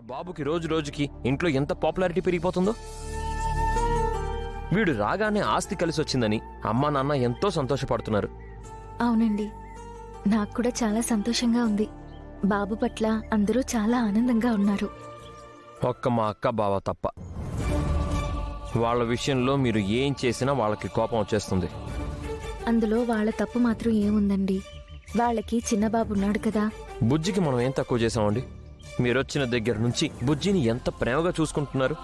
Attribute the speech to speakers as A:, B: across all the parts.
A: బాబుకి రోజు రోజుకి ఇంట్లో ఎంత పాపులారిటీ పెరిగిపోతుందో. వీడు రాగానే ఆస్తి కలిసి వచ్చిందని అమ్మా నాన్న ఎంతో సంతోషపడుతున్నారు.
B: అవునండి, నాకు కూడా చాలా సంతోషంగా ఉంది. బాబు పట్ల అందరూ చాలా ఆనందంగా ఉన్నారు.
A: ఒక్క మా అక్క బావ తప్ప. వాళ్ళ విషయంలో మీరు ఏం చేసినా వాళ్ళకి కోపం వచ్చేస్తుంది.
B: అందులో వాళ్ళ తప్పు మాత్రం ఏముందండి? వాళ్ళకి చిన్న బాబు ఉన్నాడు కదా.
A: బుజ్జికి మనం ఏం తక్కువ చేసామండి? మీరొచ్చిన దగ్గర నుంచి బుజ్జిని ఎంత ప్రేమగా చూసుకుంటున్నారు.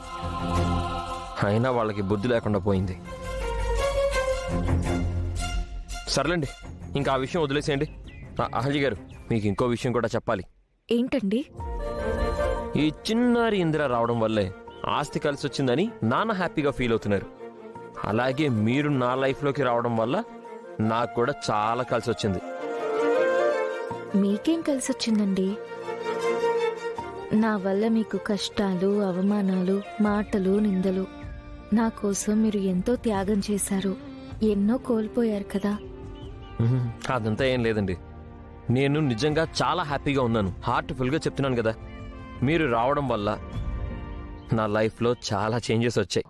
A: అయినా వాళ్ళకి బుద్ధి లేకుండా పోయింది. సర్లేండి, ఇంకా ఆ విషయం వదిలేసేయండి. అహల్య గారు, మీకు ఇంకో విషయం కూడా చెప్పాలి.
B: ఏంటండి?
A: ఈ చిన్నారి ఇందిర రావడం వల్లే ఆస్తి కలిసి వచ్చిందని నాన్న హ్యాపీగా ఫీల్ అవుతున్నారు. అలాగే మీరు నా లైఫ్లోకి రావడం వల్ల నాకు కూడా చాలా కలిసి వచ్చింది.
B: మీకేం కలిసొచ్చిందండి? నా వల్ల మీకు కష్టాలు, అవమానాలు, మాటలు, నిందలు. నా కోసం మీరు ఎంతో త్యాగం చేశారు, ఎన్నో కోల్పోయారు కదా.
A: అదంతా ఏం లేదండి. నేను నిజంగా చాలా హ్యాపీగా ఉన్నాను. హార్ట్ఫుల్గా చెప్తున్నాను కదా. మీరు రావడం వల్ల నా లైఫ్లో చాలా చేంజెస్ వచ్చాయి.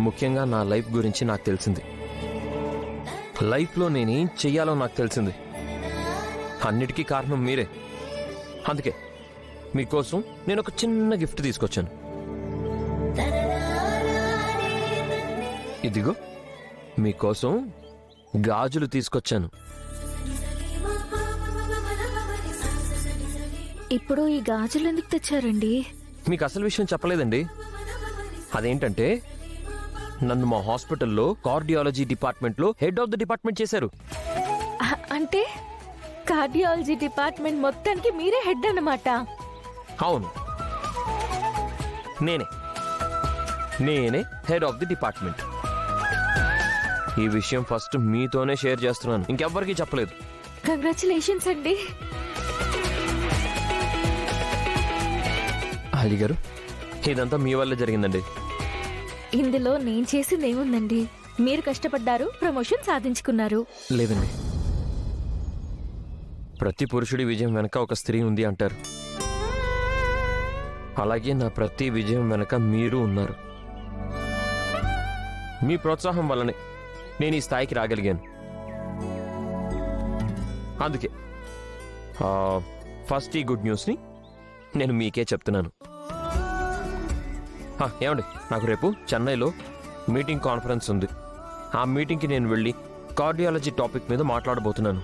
A: ముఖ్యంగా నా లైఫ్ గురించి నాకు తెలిసింది. లైఫ్లో నేనేం చెయ్యాలో నాకు తెలిసింది. అన్నిటికీ కారణం మీరే. అందుకే మీకోసం నేను ఒక చిన్న గిఫ్ట్ తీసుకొచ్చాను. ఇదిగో మీకోసం గాజులు తీసుకొచ్చాను.
B: ఇప్పుడు ఈ గాజులు ఎందుకు తెచ్చారండి?
A: మీకు అసలు విషయం చెప్పలేదండి. అదేంటంటే నన్ను మా హాస్పిటల్లో కార్డియాలజీ డిపార్ట్మెంట్లో హెడ్ ఆఫ్ ది డిపార్ట్మెంట్ చేశారు.
B: అంటే కార్డియాలజీ డిపార్ట్మెంట్ మొత్తానికి మీరే హెడ్ అన్నమాట?
A: అవును, నేనే హెడ్ ఆఫ్ ది డిపార్ట్మెంట్. ఈ విషయం ఫస్ట్ మీతోనే షేర్ చేస్తున్నాను, ఇంకెవ్వరికీ చెప్పలేదు.
B: కంగ్రాచులేషన్స్ అండి.
A: అలీ గారు, ఇదంతా మీ వల్లే జరిగిందండి.
B: ఇందులో నేను చేసింది ఏముందండి? మీరు కష్టపడ్డారు, ప్రమోషన్ సాధించుకున్నారు.
A: లేదండి, ప్రతి పురుషుడి విజయం వెనక ఒక స్త్రీ ఉంది అంటారు. అలాగే నా ప్రతి విజయం వెనక మీరు ఉన్నారు. మీ ప్రోత్సాహం వల్లనే నేను ఈ స్థాయికి రాగలిగాను. అందుకే ఫస్ట్ ఈ గుడ్ న్యూస్ని నేను మీకే చెప్తున్నాను. ఏమండి, నాకు రేపు చెన్నైలో మీటింగ్ కాన్ఫరెన్స్ ఉంది. ఆ మీటింగ్కి నేను వెళ్ళి కార్డియాలజీ టాపిక్ మీద మాట్లాడబోతున్నాను.